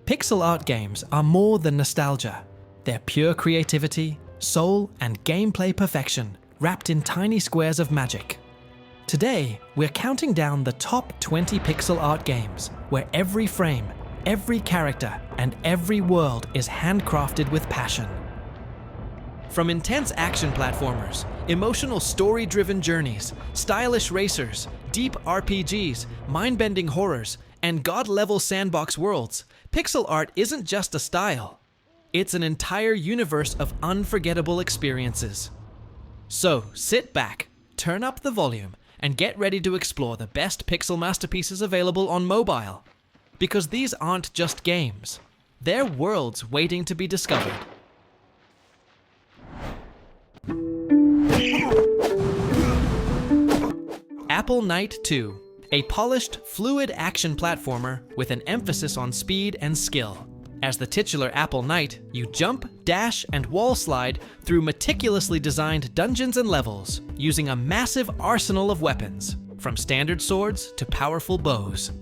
Pixel art games are more than nostalgia. They're pure creativity, soul, and gameplay perfection, wrapped in tiny squares of magic. Today, we're counting down the top 20 pixel art games, where every frame, every character, and every world is handcrafted with passion. From intense action platformers, emotional story-driven journeys, stylish racers, deep RPGs, mind-bending horrors, and god-level sandbox worlds, pixel art isn't just a style. It's an entire universe of unforgettable experiences. So sit back, turn up the volume, and get ready to explore the best pixel masterpieces available on mobile. Because these aren't just games, they're worlds waiting to be discovered. Apple Knight 2, a polished, fluid action platformer with an emphasis on speed and skill. As the titular Apple Knight, you jump, dash, and wall slide through meticulously designed dungeons and levels, using a massive arsenal of weapons, from standard swords to powerful bows.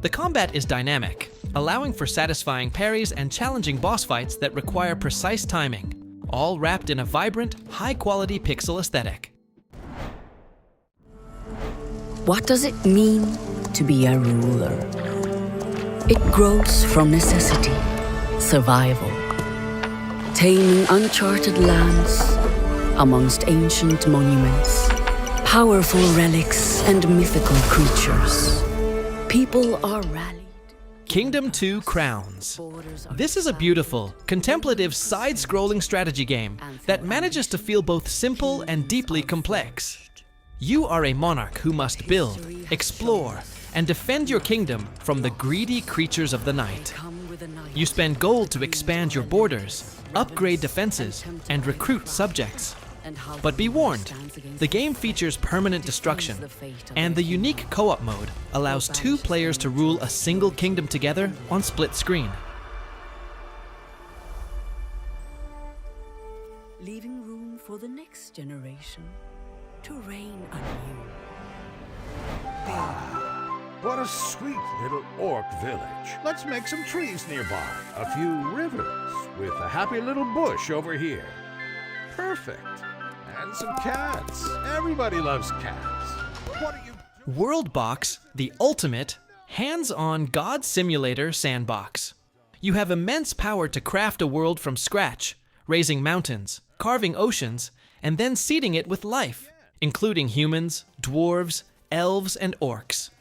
The combat is dynamic, allowing for satisfying parries and challenging boss fights that require precise timing, all wrapped in a vibrant, high-quality pixel aesthetic. What does it mean to be a ruler? It grows from necessity, survival, taming uncharted lands amongst ancient monuments, powerful relics, and mythical creatures. People are rallied. Kingdom 2 Crowns. This is a beautiful, contemplative, side-scrolling strategy game that manages to feel both simple and deeply complex. You are a monarch who must build, explore, and defend your kingdom from the greedy creatures of the night. You spend gold to expand your borders, upgrade defenses, and recruit subjects. But be warned, the game features permanent destruction, and the unique co-op mode allows 2 players to rule a single kingdom together on split screen. Leaving room for the next generation to reign anew. What a sweet little orc village. Let's make some trees nearby, a few rivers, with a happy little bush over here. Perfect. And some cats. Everybody loves cats. What are you doing? Worldbox, the ultimate, hands-on god simulator sandbox. You have immense power to craft a world from scratch, raising mountains, carving oceans, and then seeding it with life, including humans, dwarves, elves, and orcs.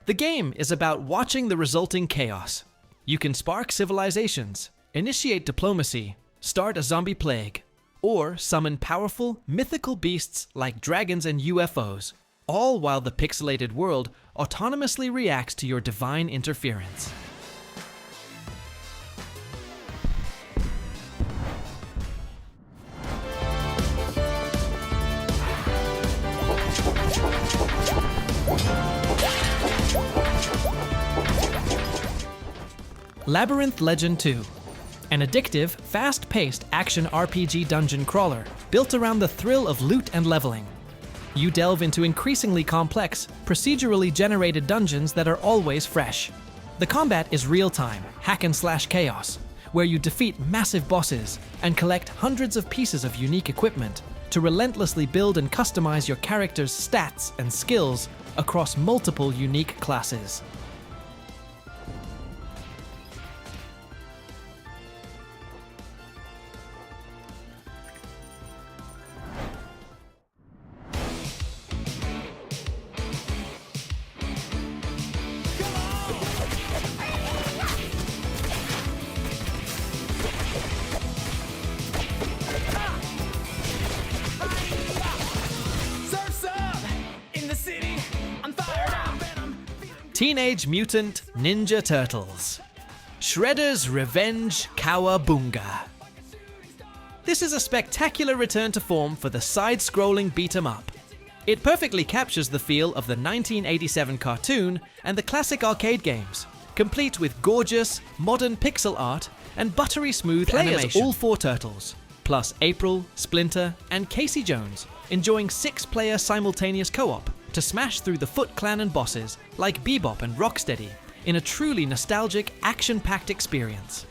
The game is about watching the resulting chaos. You can spark civilizations, initiate diplomacy, start a zombie plague, or summon powerful, mythical beasts like dragons and UFOs, all while the pixelated world autonomously reacts to your divine interference. Labyrinth Legend 2, an addictive, fast-paced action RPG dungeon crawler built around the thrill of loot and leveling. You delve into increasingly complex, procedurally generated dungeons that are always fresh. The combat is real-time, hack-and-slash chaos, where you defeat massive bosses and collect hundreds of pieces of unique equipment to relentlessly build and customize your character's stats and skills across multiple unique classes. Teenage Mutant Ninja Turtles. Shredder's Revenge Cowabunga. This is a spectacular return to form for the side-scrolling beat-em-up. It perfectly captures the feel of the 1987 cartoon and the classic arcade games, complete with gorgeous, modern pixel art and buttery smooth animation. Play as all 4 turtles, plus April, Splinter, and Casey Jones, enjoying 6-player simultaneous co-op to smash through the Foot Clan and bosses like Bebop and Rocksteady, in a truly nostalgic, action-packed experience.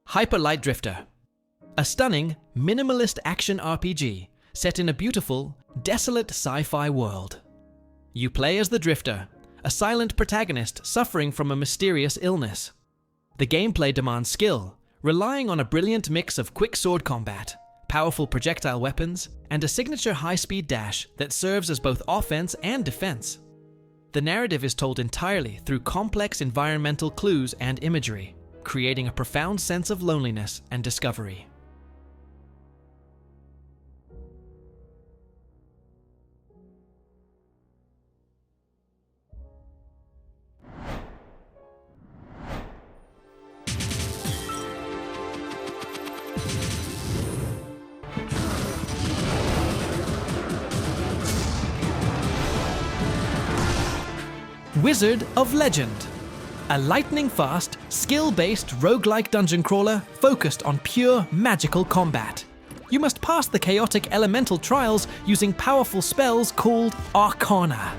Hyper Light Drifter, a stunning, minimalist action RPG set in a beautiful, desolate sci-fi world. You play as the Drifter, a silent protagonist suffering from a mysterious illness. The gameplay demands skill, relying on a brilliant mix of quick sword combat, powerful projectile weapons, and a signature high-speed dash that serves as both offense and defense. The narrative is told entirely through complex environmental clues and imagery, creating a profound sense of loneliness and discovery. Wizard of Legend, a lightning-fast, skill-based roguelike dungeon crawler focused on pure magical combat. You must pass the chaotic elemental trials using powerful spells called Arcana.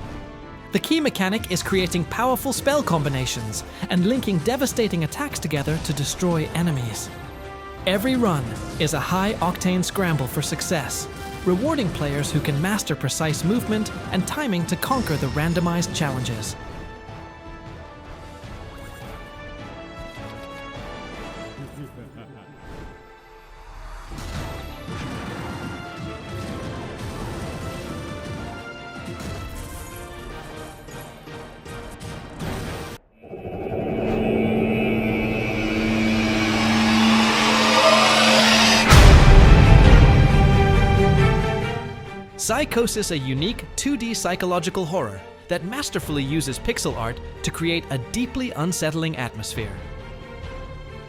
The key mechanic is creating powerful spell combinations and linking devastating attacks together to destroy enemies. Every run is a high-octane scramble for success, rewarding players who can master precise movement and timing to conquer the randomized challenges. Psicosis, a unique 2D psychological horror that masterfully uses pixel art to create a deeply unsettling atmosphere.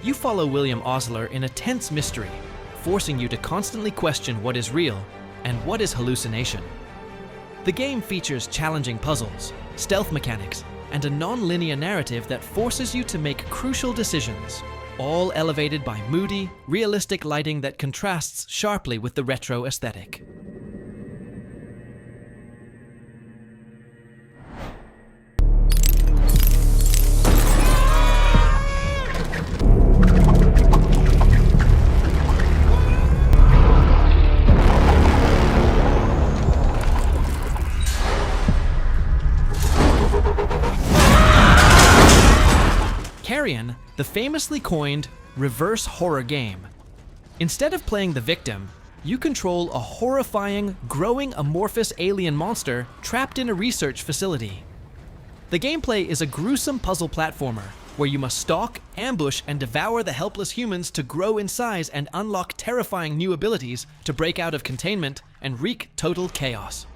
You follow William Osler in a tense mystery, forcing you to constantly question what is real and what is hallucination. The game features challenging puzzles, stealth mechanics, and a non-linear narrative that forces you to make crucial decisions, all elevated by moody, realistic lighting that contrasts sharply with the retro aesthetic. Carrion, the famously coined reverse horror game. Instead of playing the victim, you control a horrifying, growing amorphous alien monster trapped in a research facility. The gameplay is a gruesome puzzle platformer where you must stalk, ambush, and devour the helpless humans to grow in size and unlock terrifying new abilities to break out of containment and wreak total chaos.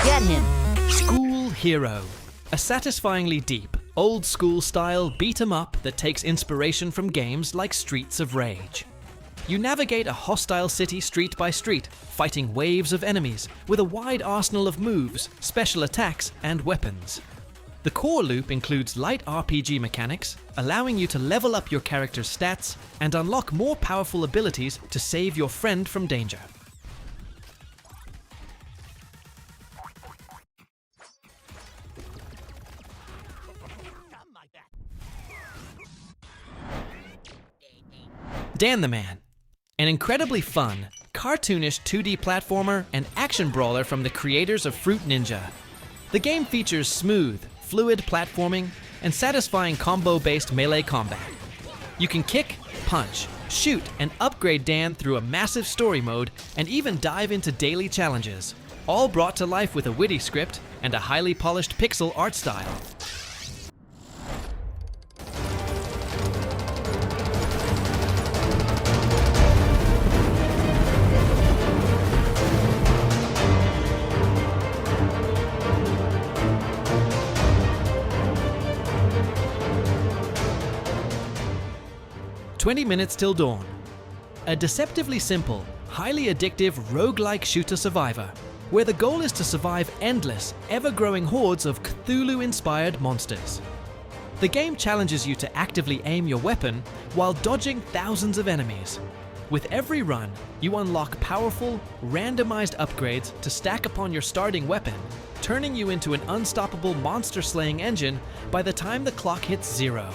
Get him! School Hero, a satisfyingly deep, old-school style beat-em-up that takes inspiration from games like Streets of Rage. You navigate a hostile city street by street, fighting waves of enemies with a wide arsenal of moves, special attacks, and weapons. The core loop includes light RPG mechanics, allowing you to level up your character's stats and unlock more powerful abilities to save your friend from danger. Dan the Man, an incredibly fun, cartoonish 2D platformer and action brawler from the creators of Fruit Ninja. The game features smooth, fluid platforming and satisfying combo-based melee combat. You can kick, punch, shoot, and upgrade Dan through a massive story mode and even dive into daily challenges, all brought to life with a witty script and a highly polished pixel art style. "20 Minutes Till Dawn", a deceptively simple, highly addictive roguelike shooter survivor, where the goal is to survive endless, ever-growing hordes of Cthulhu-inspired monsters. The game challenges you to actively aim your weapon while dodging thousands of enemies. With every run, you unlock powerful, randomized upgrades to stack upon your starting weapon, turning you into an unstoppable monster-slaying engine by the time the clock hits 0.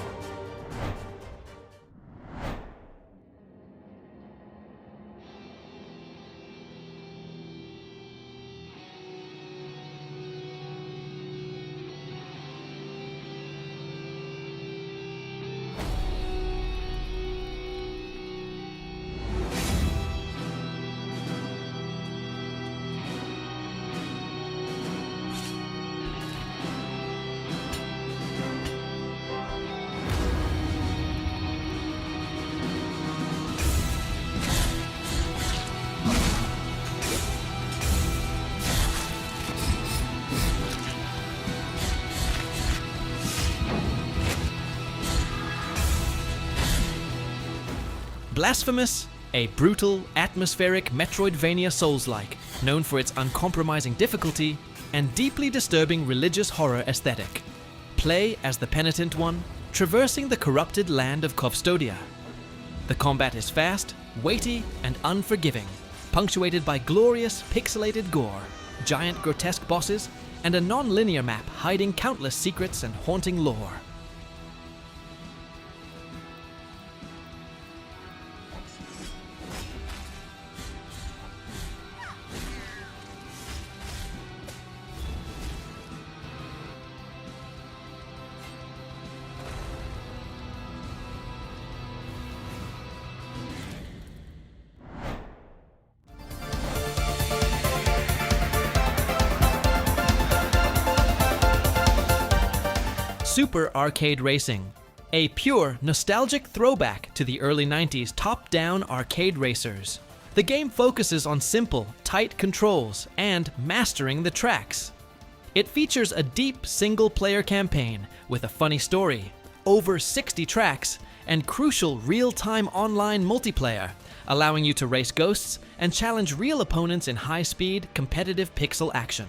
Blasphemous, a brutal, atmospheric metroidvania Souls-like, known for its uncompromising difficulty and deeply disturbing religious horror aesthetic. Play as the Penitent One, traversing the corrupted land of Kovstodia. The combat is fast, weighty, and unforgiving, punctuated by glorious, pixelated gore, giant grotesque bosses, and a non-linear map hiding countless secrets and haunting lore. Super Arcade Racing, a pure, nostalgic throwback to the early 90s top-down arcade racers. The game focuses on simple, tight controls and mastering the tracks. It features a deep single-player campaign with a funny story, over 60 tracks, and crucial real-time online multiplayer, allowing you to race ghosts and challenge real opponents in high-speed, competitive pixel action.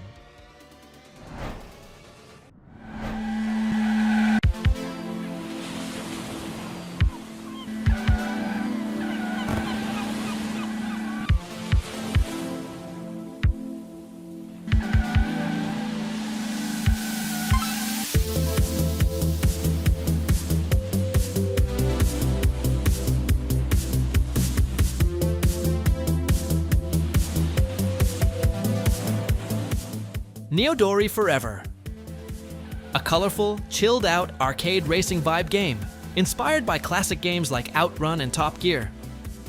Neodori Forever, a colorful, chilled-out arcade racing vibe game, inspired by classic games like Outrun and Top Gear.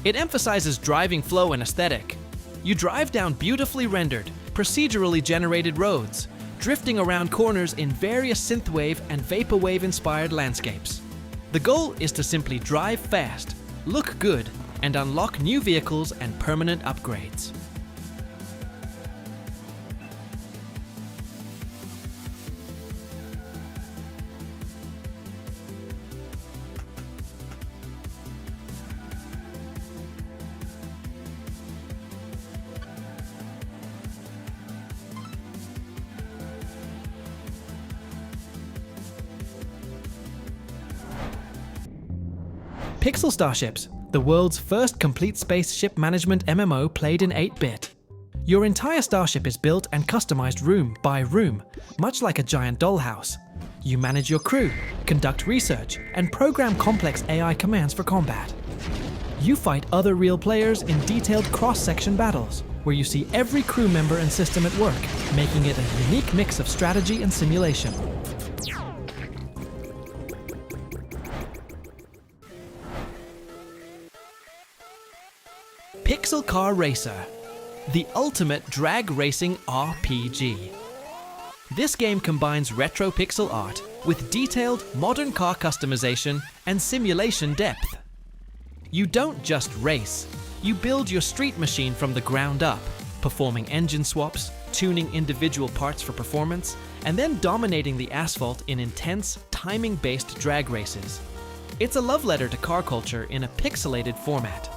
It emphasizes driving flow and aesthetic. You drive down beautifully rendered, procedurally generated roads, drifting around corners in various synthwave and vaporwave-inspired landscapes. The goal is to simply drive fast, look good, and unlock new vehicles and permanent upgrades. Pixel Starships, the world's first complete spaceship management MMO played in 8-bit. Your entire starship is built and customized room by room, much like a giant dollhouse. You manage your crew, conduct research, and program complex AI commands for combat. You fight other real players in detailed cross-section battles, where you see every crew member and system at work, making it a unique mix of strategy and simulation. Pixel Car Racer, the ultimate drag racing RPG. This game combines retro pixel art with detailed modern car customization and simulation depth. You don't just race, you build your street machine from the ground up, performing engine swaps, tuning individual parts for performance, and then dominating the asphalt in intense, timing-based drag races. It's a love letter to car culture in a pixelated format.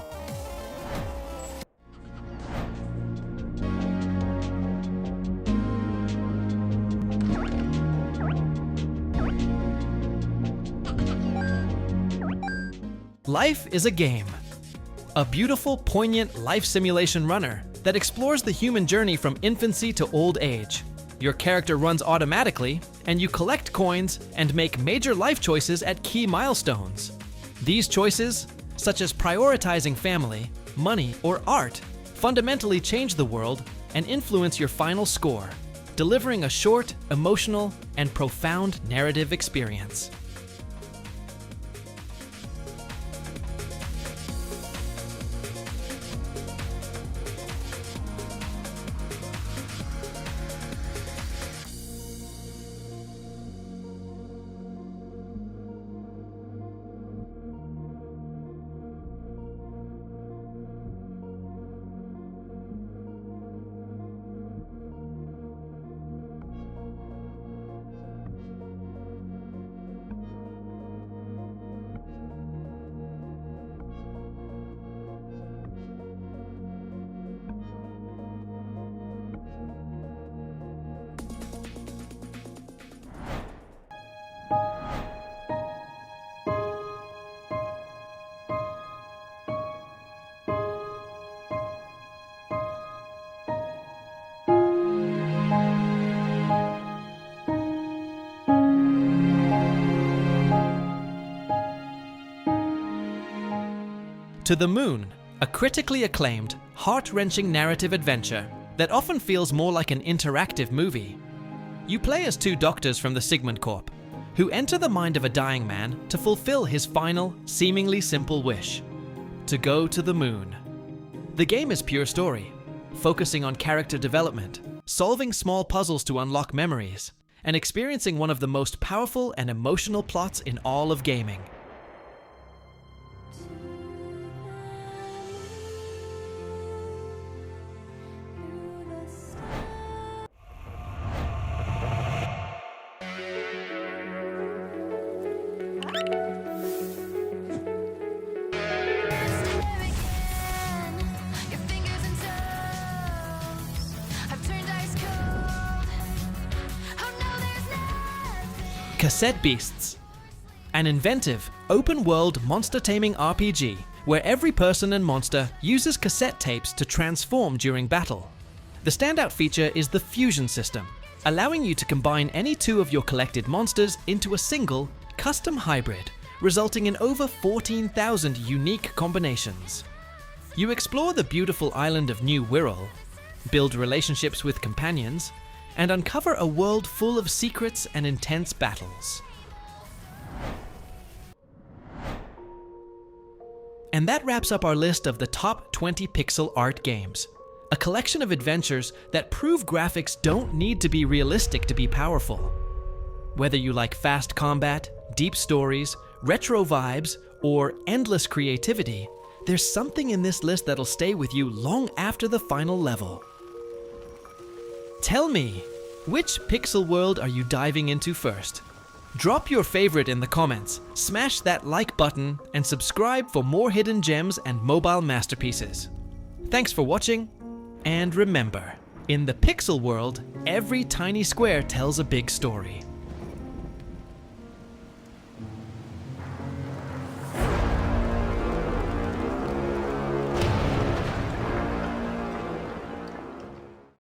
Life is a game. A beautiful, poignant life simulation runner that explores the human journey from infancy to old age. Your character runs automatically, and you collect coins and make major life choices at key milestones. These choices, such as prioritizing family, money, or art, fundamentally change the world and influence your final score, delivering a short, emotional, and profound narrative experience. To the Moon, a critically acclaimed, heart-wrenching narrative adventure that often feels more like an interactive movie. You play as two doctors from the Sigmund Corp, who enter the mind of a dying man to fulfill his final, seemingly simple wish: to go to the moon. The game is pure story, focusing on character development, solving small puzzles to unlock memories, and experiencing one of the most powerful and emotional plots in all of gaming. Cassette Beasts, an inventive, open-world monster-taming RPG where every person and monster uses cassette tapes to transform during battle. The standout feature is the fusion system, allowing you to combine any two of your collected monsters into a single, custom hybrid, resulting in over 14,000 unique combinations. You explore the beautiful island of New Wirral, build relationships with companions, and uncover a world full of secrets and intense battles. And that wraps up our list of the top 20 pixel art games, a collection of adventures that prove graphics don't need to be realistic to be powerful. Whether you like fast combat, deep stories, retro vibes, or endless creativity, there's something in this list that'll stay with you long after the final level. Tell me, which pixel world are you diving into first? Drop your favorite in the comments, smash that like button, and subscribe for more hidden gems and mobile masterpieces. Thanks for watching, and remember, in the pixel world, every tiny square tells a big story.